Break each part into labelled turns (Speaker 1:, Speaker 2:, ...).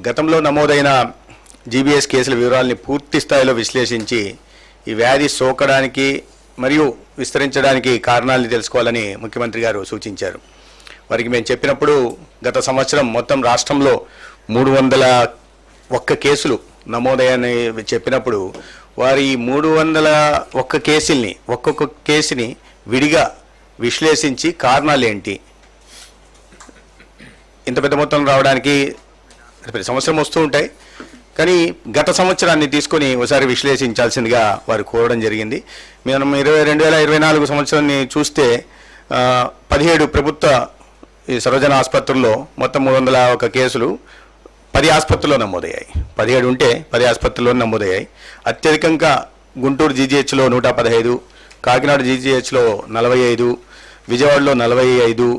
Speaker 1: గతంలో నమోదైన జీబీఎస్ కేసుల వివరాలని పూర్తి స్థాయిలో విశ్లేషించి ఈ వ్యాధి సోకడానికి మరియు విస్తరించడానికి కారణాలను తెలుసుకోవాలని ముఖ్యమంత్రి గారు సూచించారు. వారికి మేము చెప్పినప్పుడు గత సంవత్సరం మొత్తం రాష్ట్రంలో 301 కేసులు నమోదయ్యాయని చెప్పినప్పుడు వారి 301 కేసుల్ని ఒక్కొక్క కేసుని విడిగా విశ్లేషించి కారణాలు ఏంటి, ఇంత పెద్ద మొత్తం రావడానికి ప్రతి సంవత్సరం వస్తూ ఉంటాయి, కానీ గత సంవత్సరాన్ని తీసుకొని ఒకసారి విశ్లేషించాల్సిందిగా వారు కోరడం జరిగింది. మనం 2024 సంవత్సరాన్ని చూస్తే 17 ప్రభుత్వ ఈ సర్వజన ఆసుపత్రుల్లో మొత్తం 301 కేసులు 10 ఆసుపత్రుల్లో నమోదయ్యాయి. 17 ఉంటే 10 ఆసుపత్రుల్లో నమోదయ్యాయి. అత్యధికంగా గుంటూరు జీజీహెచ్లో 115, కాకినాడ జీజీహెచ్లో 45, విజయవాడలో 45,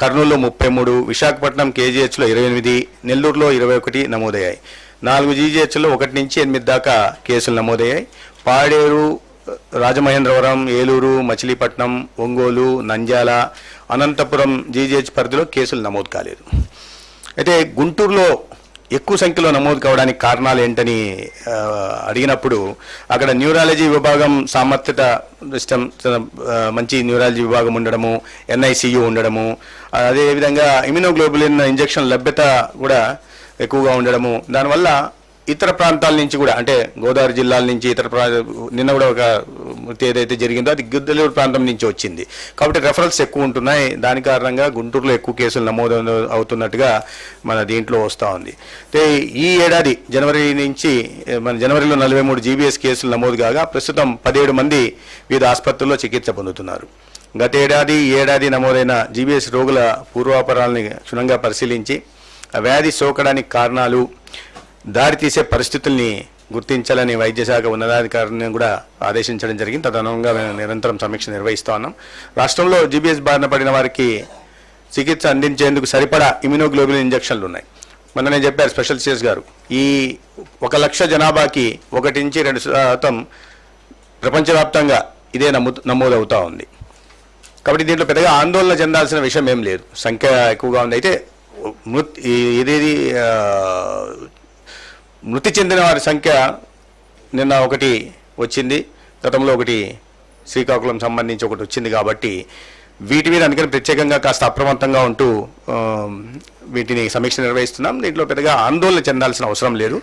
Speaker 1: కర్నూలులో 33, విశాఖపట్నం కేజీహెచ్లో 28, నెల్లూరులో 21 నమోదయ్యాయి. 4 జీజీహెచ్లో 1 నుంచి 8 దాకా కేసులు నమోదయ్యాయి. పాడేరు, రాజమహేంద్రవరం, ఏలూరు, మచిలీపట్నం, ఒంగోలు, నంద్యాల, అనంతపురం జీజీహెచ్ పరిధిలో కేసులు నమోదు కాలేదు. అయితే గుంటూరులో ఎక్కువ సంఖ్యలో నమోదు కావడానికి కారణాలు ఏంటని అడిగినప్పుడు అక్కడ న్యూరాలజీ విభాగం సామర్థ్యత సిస్టమ్, మంచి న్యూరాలజీ విభాగం ఉండడము, ఎన్ఐసియు ఉండడము, అదేవిధంగా ఇమ్యునోగ్లోబులిన్ ఇంజెక్షన్ లభ్యత కూడా ఎక్కువగా ఉండడము, దానివల్ల ఇతర ప్రాంతాల నుంచి కూడా అంటే గోదావరి జిల్లాల నుంచి నిన్న కూడా ఒక ఏదైతే జరిగిందో అది గిద్దలూరు ప్రాంతం నుంచి వచ్చింది కాబట్టి రెఫరల్స్ ఎక్కువ ఉంటున్నాయి. దాని కారణంగా గుంటూరులో ఎక్కువ కేసులు నమోదు అవుతున్నట్టుగా మన దీంట్లో వస్తూ ఉంది. అయితే ఈ ఏడాది జనవరి నుంచి మన జనవరిలో 43 జీబీఎస్ కేసులు నమోదు కాగా ప్రస్తుతం 17 మంది వివిధ ఆసుపత్రుల్లో చికిత్స పొందుతున్నారు. గత ఏడాది నమోదైన జీబీఎస్ రోగుల పూర్వాపరాలని క్షుణ్ణంగా పరిశీలించి వ్యాధి సోకడానికి కారణాలు, దారితీసే పరిస్థితుల్ని గుర్తించాలని వైద్య శాఖ ఉన్నతాధికారిని కూడా ఆదేశించడం జరిగింది. తదనుగుణంగా మేము నిరంతరం సమీక్ష నిర్వహిస్తూ ఉన్నాం. రాష్ట్రంలో జీబీఎస్ బారిన పడిన వారికి చికిత్స అందించేందుకు సరిపడా ఇమ్యునోగ్లోబులిన్ ఇంజెక్షన్లు ఉన్నాయి. మొన్ననే చెప్పారు స్పెషల్ సిఎస్ గారు, ఈ 1 లక్ష జనాభాకి 1 నుంచి 2% ప్రపంచవ్యాప్తంగా ఇదే నమోదవుతూ ఉంది. కాబట్టి దీంట్లో పెద్దగా ఆందోళన చెందాల్సిన విషయం ఏం లేదు. సంఖ్య ఎక్కువగా ఉంది. అయితే మృతి చెందిన వారి సంఖ్య నిన్న 1 వచ్చింది, గతంలో 1 శ్రీకాకుళం సంబంధించి 1 వచ్చింది. కాబట్టి వీటి మీద అందుకని ప్రత్యేకంగా కాస్త అప్రమత్తంగా ఉంటూ వీటిని సమీక్ష నిర్వహిస్తున్నాం. దీంట్లో పెద్దగా ఆందోళన చెందాల్సిన అవసరం లేదు.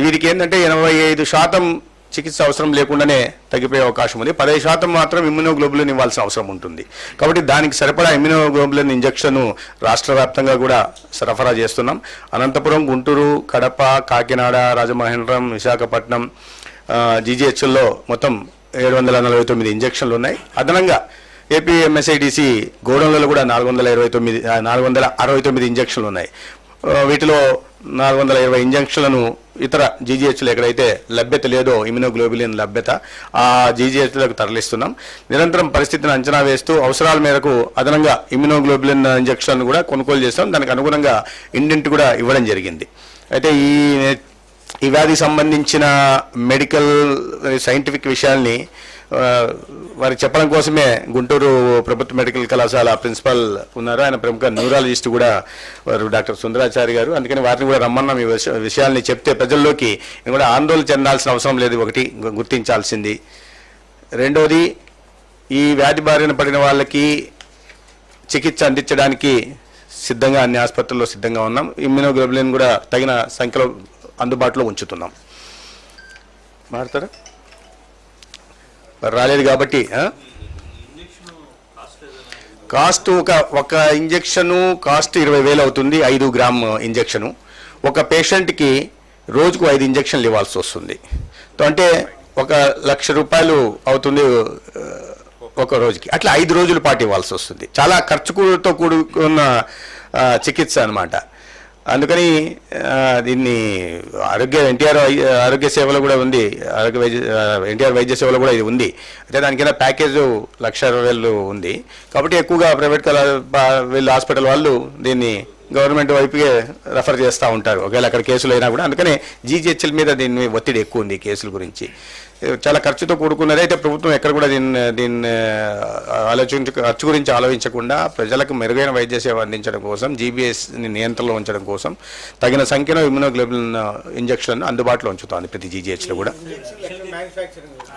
Speaker 1: వీరికి ఏంటంటే 85% చికిత్స అవసరం లేకుండానే తగ్గిపోయే అవకాశం ఉంది. 15% మాత్రం ఇమ్యునోగ్లోబులిన్ ఇవ్వాల్సిన అవసరం ఉంటుంది. కాబట్టి దానికి సరిపడా ఇమ్యునోగ్లోబులిన్ ఇంజెక్షన్ రాష్ట్ర వ్యాప్తంగా కూడా సరఫరా చేస్తున్నాం. అనంతపురం, గుంటూరు, కడప, కాకినాడ, రాజమహేంద్రం, విశాఖపట్నం జీజీహెచ్ల్లో మొత్తం 749 ఇంజెక్షన్లు ఉన్నాయి. అదనంగా ఏపీ ఎంఎస్ఐడిసి గోడౌన్లలో కూడా 469 ఇంజెక్షన్లు ఉన్నాయి. వీటిలో 420 ఇంజెక్షన్లను ఇతర జీజీహెచ్లు ఎక్కడైతే లభ్యత లేదో ఇమ్యునోగ్లోబులిన్ లభ్యత ఆ జీజీహెచ్లకు తరలిస్తున్నాం. నిరంతరం పరిస్థితిని అంచనా వేస్తూ అవసరాల మేరకు అదనంగా ఇమ్యునోగ్లోబులిన్ ఇంజెక్షన్ కూడా కొనుగోలు చేస్తాం. దానికి అనుగుణంగా ఇండెంట్ కూడా ఇవ్వడం జరిగింది. అయితే ఈ వ్యాధికి సంబంధించిన మెడికల్ సైంటిఫిక్ విషయాల్ని వారికి చెప్పడం కోసమే గుంటూరు ప్రభుత్వ మెడికల్ కళాశాల ప్రిన్సిపల్ ఉన్నారు. ఆయన ప్రముఖ న్యూరాలజిస్ట్ కూడా వారు డాక్టర్ సుందరాచారి గారు. అందుకని వారిని కూడా రమ్మన్నాం. ఈ విషయాల్ని చెప్తే ప్రజల్లోకి కూడా ఆందోళన చెందాల్సిన అవసరం లేదు. ఒకటి గుర్తించాల్సింది. రెండోది, ఈ వ్యాధి బారిన పడిన వాళ్ళకి చికిత్స అందించడానికి సిద్ధంగా అన్ని ఆసుపత్రుల్లో సిద్ధంగా ఉన్నాం. ఇమ్యునోగ్లోబులిన్ కూడా తగిన సంఖ్యలో అందుబాటులో ఉంచుతున్నాం. మాట్లాడతారా? రాలేదు కాబట్టి కాస్ట్ ఒక ఇంజెక్షను కాస్ట్ 20,000 అవుతుంది. 5 గ్రామ్ ఇంజెక్షను. ఒక పేషెంట్కి రోజుకు 5 ఇంజెక్షన్లు ఇవ్వాల్సి వస్తుంది. అంటే 1,00,000 రూపాయలు అవుతుంది ఒక రోజుకి. అట్లా 5 రోజుల పాటు ఇవ్వాల్సి వస్తుంది. చాలా ఖర్చుతో కూడుకున్న చికిత్స అన్నమాట. అందుకని దీన్ని ఎన్టీఆర్ ఆరోగ్య సేవలో కూడా ఉంది, ఎన్టీఆర్ వైద్య సేవలో కూడా ఇది ఉంది. అయితే దానికైనా ప్యాకేజ్ 1,20,000 ఉంది. కాబట్టి ఎక్కువగా ప్రైవేట్ వీళ్ళు హాస్పిటల్ వాళ్ళు దీన్ని గవర్నమెంట్ వైపుకే రెఫర్ చేస్తూ ఉంటారు ఒకవేళ అక్కడ కేసులు అయినా కూడా. అందుకనే జీజీహెచ్ఎల్ మీద దీని ఒత్తిడి ఎక్కువ ఉంది ఈ కేసుల గురించి. చాలా ఖర్చుతో కూడుకున్నది. అయితే ప్రభుత్వం ఎక్కడ కూడా దీన్ని ఖర్చు గురించి ఆలోచించకుండా ప్రజలకు మెరుగైన వైద్య సేవ అందించడం కోసం, జీబీఎస్ని నియంత్రణలో ఉంచడం కోసం తగిన సంఖ్యలో ఇమ్యునోగ్లోబులిన్ ఇంజెక్షన్ అందుబాటులో ఉంచుతోంది ప్రతి జీజీహెచ్లో కూడా.